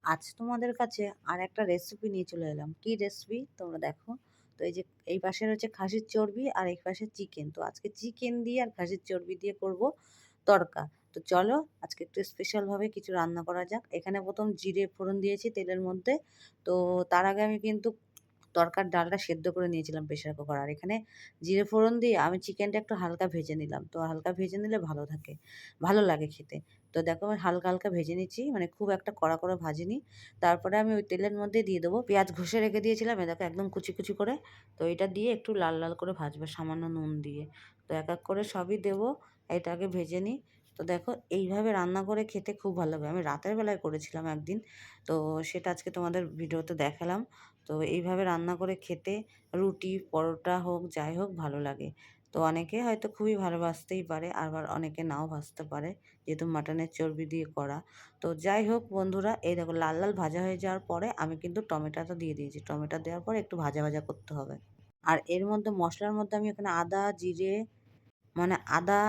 আজ তোমাদের কাছে আর একটা রেসিপি নিয়ে চলে এলাম। কি রেসিপি তোমরা দেখো। তো এই যে এই পাশে রয়েছে খাসির চর্বি আর এই পাশে চিকেন। তো আজকে চিকেন দিয়ে আর খাসির চর্বি দিয়ে করব তড়কা। তো চলো আজকে একটু স্পেশাল ভাবে কিছু রান্না করা যাক। এখানে প্রথম জিরে ফোড়ন দিয়েছি তেলের মধ্যে। তো তার আগে আমি কিন্তু তড়কার ডালটা সেদ্ধ করে নিয়েছিলাম প্রেসার কুকার। আর এখানে জিরে ফোড়ন দিয়ে আমি চিকেনটা একটু হালকা ভেজে নিলাম। তো হালকা ভেজে নিলে ভালো লাগে খেতে। তো দেখো আমি হালকা, হালকা ভেজে নিচ্ছি, মানে খুব একটা কড়া করে ভাজিনি। তারপরে আমি ওই তেলের মধ্যে দিয়ে দেবো পেঁয়াজ ঘষে রেখে দিয়েছিলাম, এ দেখো একদম কুচি, কুচি করে। তো এটা দিয়ে একটু লাল, লাল করে ভাজবো সামান্য নুন দিয়ে। তো এক, এক করে সবই দেবো। এটা আগে ভেজে নিই। তো দেখো এইভাবে রান্না করে খেতে খুব ভালো লাগে। আমি রাতের বেলায় করেছিলাম একদিন। তো সেটা আজকে তোমাদের ভিডিওতে দেখালাম। তো এইভাবে রান্না করে খেতে রুটি, পরোটা হোক, যাই হোক ভালো লাগে। তো অনেকে হয়তো খুবই ভালোবাসতেই পারে, আবার অনেকে নাও ভাজতে পারে, যেহেতু মাটনের চর্বি দিয়ে করা। তো যাই হোক বন্ধুরা, এই দেখো লাল, লাল ভাজা হয়ে যাওয়ার পরে আমি কিন্তু টমেটোটা দিয়ে দিয়েছি। টমেটো দেওয়ার পরে একটু ভাজা, ভাজা করতে হবে। আর এর মধ্যে মশলার মধ্যে আমি এখানে আদা, জিরে, মানে আদা,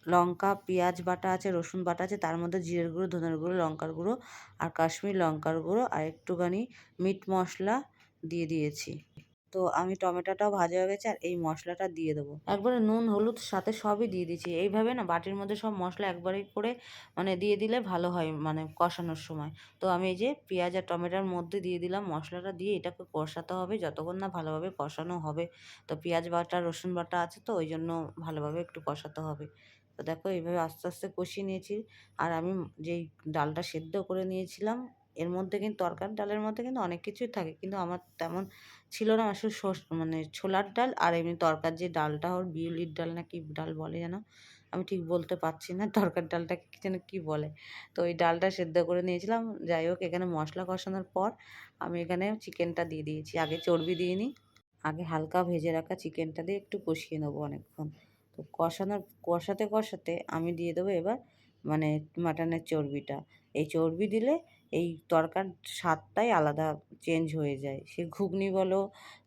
লঙ্কা, পেঁয়াজ বাটা আছে, রসুন বাটা আছে, তার মধ্যে জিরের গুঁড়ো, ধনের গুঁড়ো, লঙ্কার গুঁড়ো আর কাশ্মীর লঙ্কার গুঁড়ো আর একটুখানি মিট মশলা দিয়ে দিয়েছি। তো আমি টমেটোটাও ভাজা হয়ে গেছে আর এই মশলাটা দিয়ে দেবো। একবারে নুন, হলুদ সাথে সবই দিয়ে দিয়েছি। এইভাবে না বাটির মধ্যে সব মশলা একবারেই করে মানে দিয়ে দিলে ভালো হয় মানে কষানোর সময়। তো আমি এই যে পেঁয়াজ আর টমেটোর মধ্যে দিয়ে দিলাম মশলাটা, দিয়ে এটাকে কষাতে হবে যতক্ষণ না ভালোভাবে কষানো হবে। তো পেঁয়াজ বাটা, রসুন বাটা আছে, তো ওই জন্য ভালোভাবে একটু কষাতে হবে। তো দেখো এইভাবে আস্তে, আস্তে কষিয়ে নিয়েছি। আর আমি যেই ডালটা সেদ্ধ করে নিয়েছিলাম, এর মধ্যে কিন্তু তরকার ডালের মধ্যে কিন্তু অনেক কিছুই থাকে, কিন্তু আমার তেমন ছিল না। আসলে মানে ছোলার ডাল আর এমনি তরকার যে ডালটা ওর বিউলির ডাল না কি ডাল বলে যেন, আমি ঠিক বলতে পারছি না তরকার ডালটাকে কি যেন কি বলে। তো ওই ডালটা সেদ্ধ করে নিয়েছিলাম। যাই হোক এখানে মশলা কষানোর পর আমি এখানে চিকেনটা দিয়ে দিয়েছি। আগে চর্বি দিইনি, আগে হালকা ভেজে রাখা চিকেনটা দিয়ে একটু কষিয়ে নেবো অনেকক্ষণ। তো কষাতে কষাতে আমি দিয়ে দেবো এবার মানে মাটনের চর্বিটা। এই চর্বি দিলে এই তরকার স্বাদটাই আলাদা চেঞ্জ হয়ে যায়। সে ঘুগনি বলো,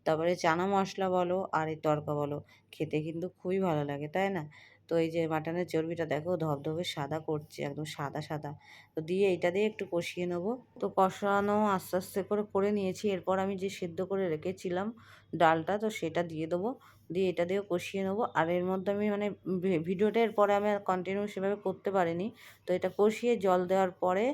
তারপরে চানা মশলা বলো আর এই তড়কা বলো, খেতে কিন্তু খুবই ভালো লাগে, তাই না? তো এই যে মাটনের চর্বিটা দেখো ধবধবে সাদা করছে, একদম সাদা, সাদা। তো দিয়ে এইটা দিয়ে একটু কষিয়ে নেবো। তো কষানো আস্তে, আস্তে করে করে নিয়েছি। এরপর আমি যে সেদ্ধ করে রেখেছিলাম ডালটা, তো সেটা দিয়ে দেবো। দিয়ে এটা দিয়েও কষিয়ে নেবো। আর এর মধ্যে আমি মানে ভিডিওটা এরপরে আমি আর কন্টিনিউ সেভাবে করতে পারিনি। তো এটা কষিয়ে জল দেওয়ার পরে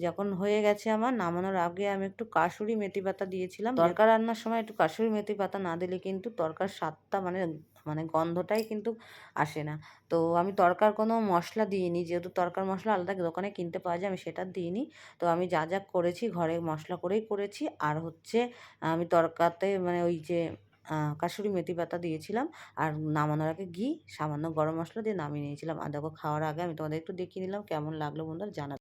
যখন হয়ে গেছে আমার নামানোর আগে আমি একটু কাসুরি মেথি পাতা দিয়েছিলাম। তরকা রান্নার সময় একটু কাসুরি মেথি পাতা না দিলে কিন্তু তরকার স্বাদটা মানে মানে গন্ধটাই কিন্তু আসে না। তো আমি তরকার কোনো মশলা দিইনি, যেহেতু তরকার মশলা আলাদা দোকানে কিনতে পাওয়া যায়, আমি সেটা দিইনি। তো আমি যা যা করেছি ঘরে মশলা করেই করেছি। আর হচ্ছে আমি তরকাতে মানে ওই যে কাসুরি মেথি পাতা দিয়েছিলাম। আর নামানোর আগে ঘি, সামান্য গরম মশলা দিয়ে নামিয়ে নিয়েছিলাম। আর দেখো খাওয়ার আগে আমি তোমাদের একটু দেখিয়ে নিলাম। কেমন লাগলো বন্ধুরা জানাবে।